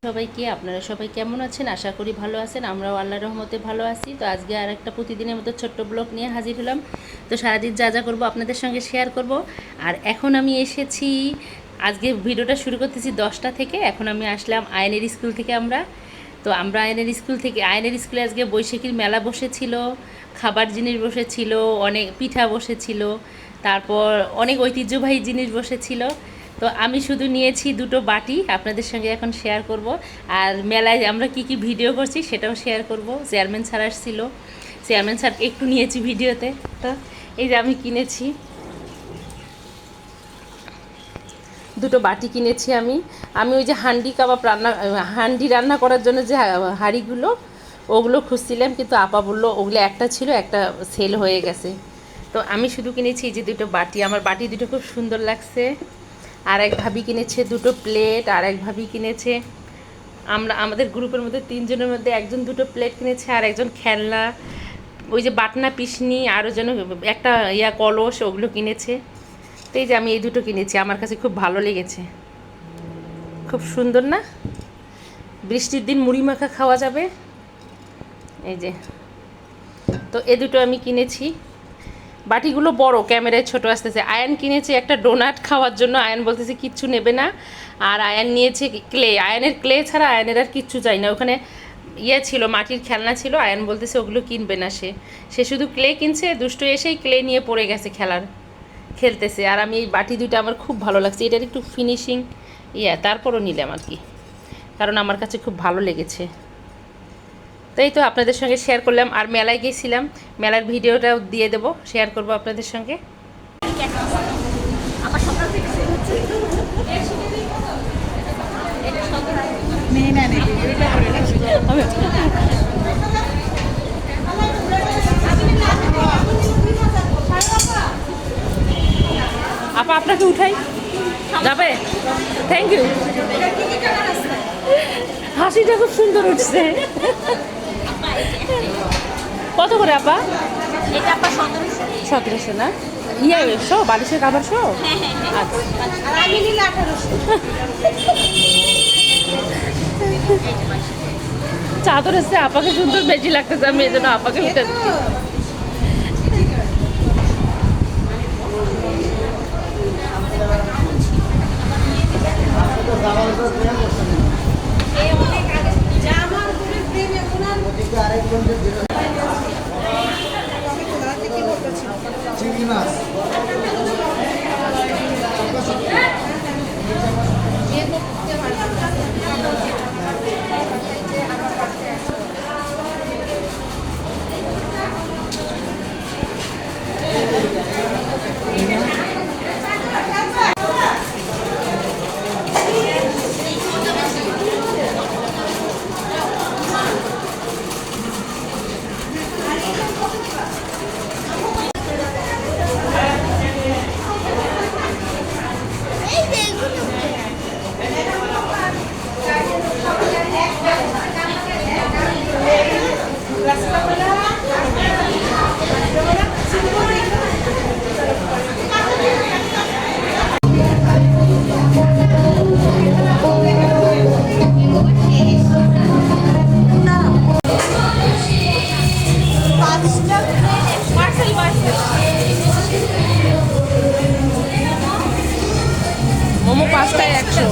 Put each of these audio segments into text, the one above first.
সবাইকে আপনারা সবাই কেমন আছেন? আশা করি ভালো আছেন। আমরাও আল্লাহর রহমতে ভালো আছি। তো আজকে আর একটা প্রতিদিনের মতো ছোট্ট ব্লগ নিয়ে হাজির হলাম। তো সারাদিন যা যা করবো আপনাদের সঙ্গে শেয়ার করব। আর এখন আমি এসেছি, আজকে ভিডিওটা শুরু করতেছি 10টা থেকে। এখন আমি আসলাম আয়নের স্কুল থেকে। আমরা আয়নের স্কুলে আজকে বৈশাখীর মেলা বসেছিল, খাবার জিনিস বসেছিল, অনেক পিঠা বসেছিল, তারপর অনেক ঐতিহ্যবাহী জিনিস বসেছিল। তো আমি শুধু নিয়েছি দুটো বাটি, আপনাদের সঙ্গে এখন শেয়ার করব। আর মেলায় আমরা কি কি ভিডিও করছি সেটাও শেয়ার করব। চেয়ারম্যান স্যার আসছিল, চেয়ারম্যান স্যার একটু নিয়েছি ভিডিওতে। তো এই যে আমি কিনেছি দুটো বাটি কিনেছি। আমি ওই যে হান্ডি রান্না করার জন্য যে হাঁড়িগুলো, ওগুলো খুঁজছিলাম, কিন্তু আপা বললো ওগুলো একটা ছিল, একটা সেল হয়ে গেছে। তো আমি শুধু কিনেছি এই যে দুটো বাটি। আমার বাটি দুটো খুব সুন্দর লাগছে। আর এক ভাবি কিনেছে দুটো প্লেট, আর এক ভাবি কিনেছে, আমাদের গ্রুপের মধ্যে 3জনের মধ্যে একজন দুটো প্লেট কিনেছে, আর একজন খেলনা, ওই যে বাটনা পিসনি, আরও যেন একটা কলস, ওগুলো কিনেছে। তো এই যে আমি এই দুটো কিনেছি, আমার কাছে খুব ভালো লেগেছে, খুব সুন্দর না? বৃষ্টির দিন মুড়ি মাখা খাওয়া যাবে। এই যে, তো এ দুটো আমি কিনেছি। বাটিগুলো বড়, ক্যামেরায় ছোট আসতেছে। আয়ান কিনেছে একটা ডোনাট খাওয়ার জন্য, আয়ান বলতেছে কিচ্ছু নেবে না। আর আয়ান নিয়েছে ক্লে, আয়ানের ক্লে ছাড়া আয়ানের আর কিচ্ছু চাই না। ওখানে ছিল, মাটির খেলনা ছিল, আয়ান বলতেছে ওগুলো কিনবে না। সে শুধু ক্লে কিনছে। দুষ্ট এসেই ক্লে নিয়ে পড়ে গেছে, খেলতেছে। আর আমি এই বাটি দুইটা আমার খুব ভালো লাগছে, এটার একটু ফিনিশিং তারপরও নিলাম আর কি, কারণ আমার কাছে খুব ভালো লেগেছে। তাই তো আপনাদের সঙ্গে শেয়ার করলাম। আর মেলায় গিয়েছিলাম, মেলার ভিডিওটাও দিয়ে দেবো, শেয়ার করব আপনাদের সঙ্গে। আপা আপনাকে উঠাই যাবে? Thank you. হাসিটা খুব সুন্দর উঠছে। কত করে আপা? এটা আপা 1700 না? শো বালিশের কাবার শো? আচ্ছা, আমি নিলে 1800। চাদর এসছে, আপাকে সুন্দর বেশি লাগতেছে, আমি এই জন্য আপাকে উঠে দিচ্ছি। চিংড়ি মাছ মোমো 5টায় 100।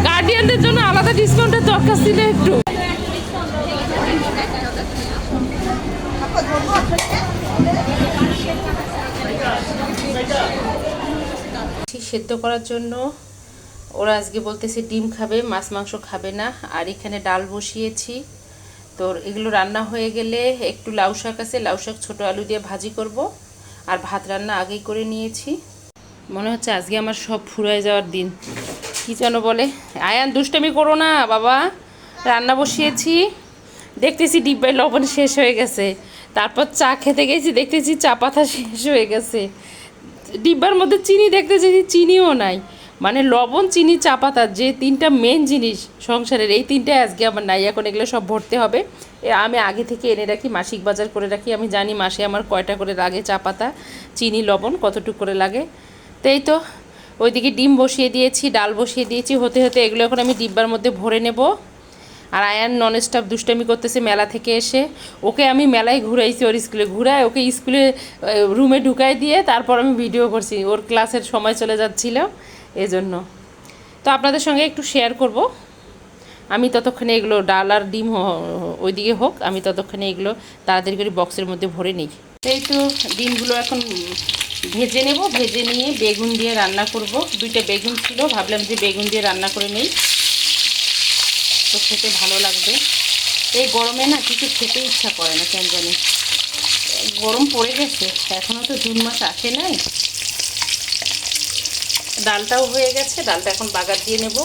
গার্ডিয়ানদের জন্য আলাদা ডিসকাউন্টের দরকার ছিল একটু। সেদ্ধ করার জন্য ওরা আজকে বলতেছে ডিম খাবে, মাছ মাংস খাবে না। আর এখানে ডাল বসিয়েছি। তো এগুলো রান্না হয়ে গেলে একটু লাউ শাক আছে, লাউ শাক ছোটো আলু দিয়ে ভাজি করব। আর ভাত রান্না আগেই করে নিয়েছি। মনে হচ্ছে আজকে আমার সব ফুরায় যাওয়ার দিন। কী যেন বলে, আয়ান দুষ্টামি করো না বাবা। রান্না বসিয়েছি, দেখতেছি ডিব্বায় লবণ শেষ হয়ে গেছে। তারপর চা খেতে গেছি, দেখতেছি চা পাতা শেষ হয়ে গেছে। ডিব্বার মধ্যে চিনি দেখতেছি, চিনিও নাই। মানে লবণ, চিনি, চা পাতা, যে তিনটা মেন জিনিস সংসারের, এই তিনটা আজকে আমার নাই। এখন এগুলো সব ভরতে হবে। আমি আগে থেকে এনে রাখি, মাসিক বাজার করে রাখি। আমি জানি মাসে আমার কয়টা করে লাগে চা পাতা, চিনি, লবণ কতটুকু করে লাগে। তো এই তো ওইদিকে ডিম বসিয়ে দিয়েছি, ডাল বসিয়ে দিয়েছি, হতে হতে এগুলো এখন আমি ডিব্বার মধ্যে ভরে নেব। আর আয়ান নন স্টপ দুষ্টামি করতেছে মেলা থেকে এসে। ওকে আমি মেলায় ঘুরাইছি, ওর স্কুলে ঘুরায় ওকে স্কুলে রুমে ঢুকাই দিয়ে তারপর আমি ভিডিও করছি। ওর ক্লাসের সময় চলে যাচ্ছিল এজন্য। তো আপনাদের সঙ্গে একটু শেয়ার করব। আমি ততক্ষণে এগুলো ডাল আর ডিম ওইদিকে হোক, আমি ততক্ষণে এগুলো তাড়াতাড়ি করে বক্সের মধ্যে ভরে নিই। এই তো ডিমগুলো এখন ভেজে নেব, ভেজে নিয়ে বেগুন দিয়ে রান্না করব। 2টা বেগুন ছিল, ভাবলাম যে বেগুন দিয়ে রান্না করে নেই, তো খেতে ভালো লাগবে। এই গরমে না কিছু খেতে ইচ্ছা করে না কেন জানি। গরম পড়ে গেছে, এখনও তো জুন মাস আসে নাই। ডালটাও হয়ে গেছে, ডালটা এখন বাগার দিয়ে নেব।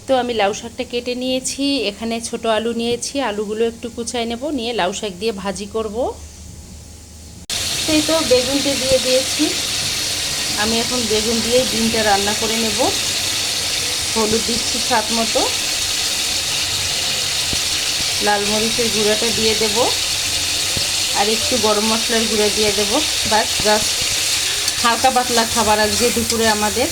তো আমি লাউ শাকটা কেটে নিয়েছি, এখানে ছোট আলু নিয়েছি, আলুগুলো একটু কুচাই নেব, নিয়ে লাউ শাক দিয়ে ভাজি করব। সেই তো বেগুনটা দিয়ে দিয়েছি। আমি এখন বেগুন দিয়ে ডিমটা রান্না করে নেব। হলুদ দিচ্ছি স্বাদ মতো, লাল মরিচের গুঁড়াটা দিয়ে দেব, আর একটু গরম মশলার গুঁড়া দিয়ে দেব। বাস জাস্ট হালকা পাতলা খাবার আজকে দুপুরে আমাদের।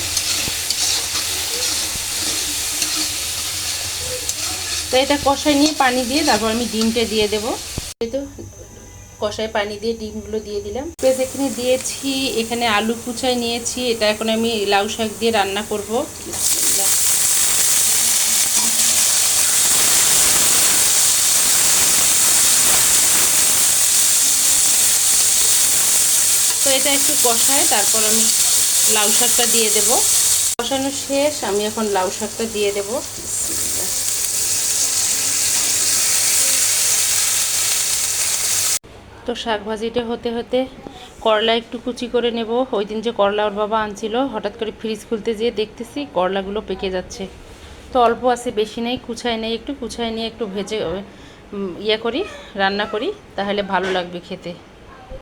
তো এটা কষাই নিয়ে পানি দিয়ে তারপর আমি ডিমটা দিয়ে দেব। এই তো কষায় পানি দিয়ে ডিমগুলো দিয়ে দিলাম। পেঁয়াজ এখানে দিয়েছি, এখানে আলু কুচাই নিয়েছি, এটা এখন আমি লাউ শাক দিয়ে রান্না করব। তো এটা একটু কষায় তারপর আমি লাউ শাকটা দিয়ে দেব। কষানো শেষ, আমি এখন লাউ শাকটা দিয়ে দেব। তো শাক ভাজিটা হতে হতে করলা একটু কুচি করে নেব। ওই দিন যে করলা ওর বাবা আনছিল, হঠাৎ করে ফ্রিজ খুলতে যেয়ে দেখতেছি করলাগুলো পেকে যাচ্ছে। তো অল্প আছে, বেশি নেই, কুচায় নেই, একটু কুচায় নিয়ে একটু ভেজে করি, রান্না করি, তাহলে ভালো লাগবে খেতে।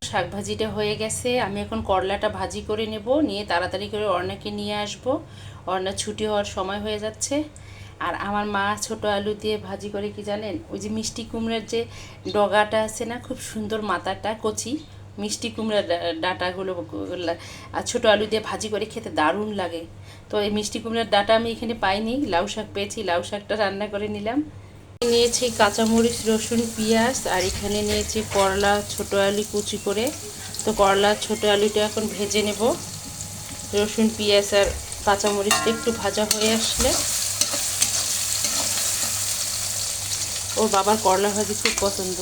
শাক ভাজিটা হয়ে গেছে, আমি এখন করলাটা ভাজি করে নেব, নিয়ে তাড়াতাড়ি করে অর্ণাকে নিয়ে আসব। অর্ণা ছুটি হওয়ার সময় হয়ে যাচ্ছে। আর আমার মা ছোট আলু দিয়ে ভাজি করে কি জানেন, ওই যে মিষ্টি কুমড়ার যে ডগাটা আছে না, খুব সুন্দর মাথাটা কচি মিষ্টি কুমড়ার ডাঁটাগুলো আর ছোটো আলু দিয়ে ভাজি করে খেতে দারুণ লাগে। তো এই মিষ্টি কুমড়ার ডাঁটা আমি এখানে পাইনি, লাউ শাক পেয়েছি, লাউ শাকটা রান্না করে নিলাম। নিয়েছি কাঁচামরিচ, রসুন, পেঁয়াজ, আর এখানে নিয়েছি করলা ছোটো আলু কুচি করে। তো করলা ছোটো আলুটা এখন ভেজে নেব। রসুন, পেঁয়াজ আর কাঁচামরিচটা একটু ভাজা হয়ে আসলে, ওর বাবার করলা ভাজি খুব পছন্দ।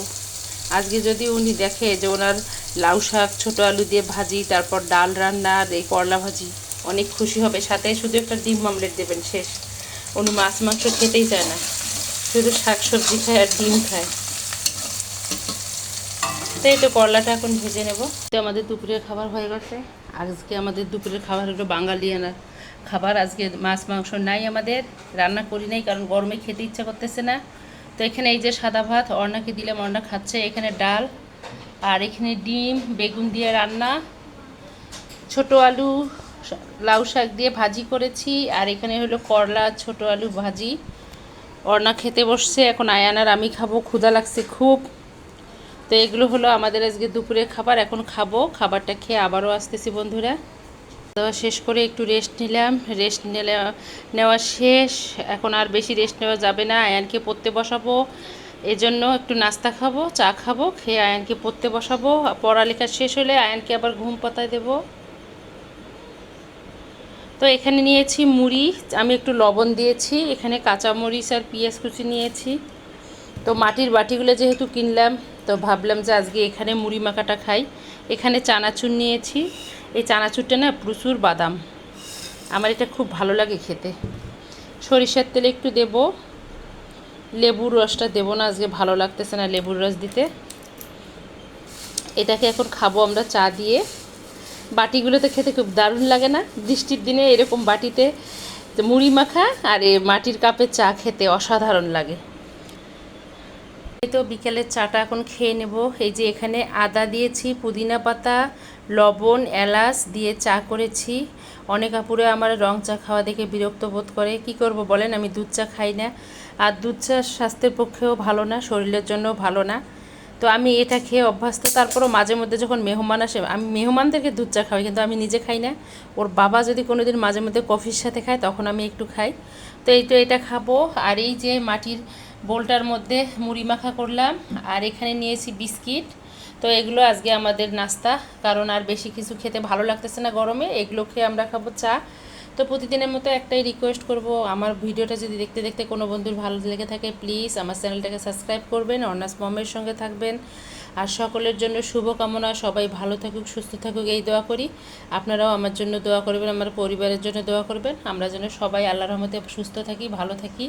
আজকে যদি উনি দেখে যে ওনার লাউ শাক ছোটো আলু দিয়ে ভাজি, তারপর ডাল রান্না আর এই করলা ভাজি, অনেক খুশি হবে। সাথে শুধু একটা ডিম অমলেট দেবেন, শেষ। উনি মাছ মাংস খেতেই চায় না, শুধু শাক সবজি খায় আর ডিম খায়। তো এই তো করলাটা এখন ভেজে নেব। তো আমাদের দুপুরের খাবার হয়ে গেছে। আজকে আমাদের দুপুরের খাবার হলো বাঙালিয়ানা খাবার। আজকে মাছ মাংস নাই, আমাদের রান্না করি নাই, কারণ গরমে খেতে ইচ্ছা করতেছে না। তো এখানে এই যে সাদা ভাত অর্ণাকে দিলাম, অর্ণা খাচ্ছে। এখানে ডাল, আর এখানে ডিম বেগুন দিয়ে রান্না, ছোট আলু লাউ শাক দিয়ে ভাজি করেছি, আর এখানে হলো করলা ছোট আলু ভাজি। অর্ণা খেতে বসছে, এখন আয়ান আর আমি খাবো, ক্ষুধা লাগছে খুব। তো এগুলো হলো আমাদের আজকে দুপুরের খাবার। এখন খাবো, খাবারটা খেয়ে আবারও আসতেছি বন্ধুরা। খাওয়া শেষ করে একটু রেস্ট নিলাম, রেস্ট নেওয়া শেষ। এখন আর বেশি রেস্ট নেওয়া যাবে না, আয়ানকে পড়তে বসাবো। এজন্য একটু নাস্তা খাবো, চা খাবো, খেয়ে আয়ানকে পড়তে বসাবো। পড়ালেখা শেষ হলে আয়ানকে আবার ঘুম পাতায় দেব। তো এখানে নিয়েছি মুড়ি, আমি একটু লবণ দিয়েছি, এখানে কাঁচামরিচ আর পেঁয়াজ কুচি নিয়েছি। তো মাটির বাটিগুলো যেহেতু কিনলাম, তো ভাবলাম যে আজকে এখানে মুড়ি মাখাটা খাই। এখানে চানাচুর নিয়েছি, এই চানাচুরটা না প্রচুর বাদাম, আমার এটা খুব ভালো লাগে খেতে। সরিষার তেলে একটু দেব, লেবুর রসটা দেবো না, আজকে ভালো লাগতেছে না লেবুর রস দিতে। এটাকে এখন খাবো আমরা চা দিয়ে। বাটিগুলোতে খেতে খুব দারুণ লাগে না, বৃষ্টির দিনে এরকম বাটিতে মুড়ি মাখা আর মাটির কাপে চা খেতে অসাধারণ লাগে। এই তো বিকেলের চাটা এখন খেয়ে নেব। এই যে এখানে আদা দিয়েছি, পুদিনা পাতা, লবণ, এলাচ দিয়ে চা করেছি। অনেক আপুরে আমার রং চা খাওয়া দেখে বিরক্ত বোধ করে, কি করব বলেন, আমি দুধ চা খাই না। আর দুধ চা স্বাস্থ্যের পক্ষেও ভালো না, শরীরের জন্যও ভালো না। তো আমি এটা খেয়ে অভ্যস্ত। তারপরও মাঝে মধ্যে যখন মেহমান আসে, আমি মেহমানদেরকে দুধ চা খাওয়াই, কিন্তু আমি নিজে খাই না। ওর বাবা যদি কোনো দিন মাঝে মধ্যে কফির সাথে খায় তখন আমি একটু খাই। তো এটা খাবো। আর এই যে মাটির বোলটার মধ্যে মুড়ি মাখা করলাম, আর এখানে নিয়েছি বিস্কিট। তো এগুলো আজকে আমাদের নাস্তা, কারণ আর বেশি কিছু খেতে ভালো লাগতেছে না গরমে, এগুলো খেয়ে আমরা খাবো চা। তো প্রতিদিনের মতো একটাই রিকোয়েস্ট করব, আমার ভিডিওটা যদি দেখতে দেখতে কোনো বন্ধুর ভালো লেগে থাকে প্লিজ আমার চ্যানেলটাকে সাবস্ক্রাইব করবেন, অনার্স মমের সঙ্গে থাকবেন। আর সকলের জন্য শুভকামনা, সবাই ভালো থাকুক, সুস্থ থাকুক, এই দোয়া করি। আপনারাও আমার জন্য দোয়া করবেন, আমার পরিবারের জন্য দোয়া করবেন, আমরা যেন সবাই আল্লাহর রহমতে সুস্থ থাকি, ভালো থাকি।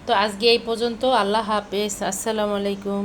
তো আজকে এই পর্যন্ত, আল্লাহ হাফেজ, আসসালামু আলাইকুম।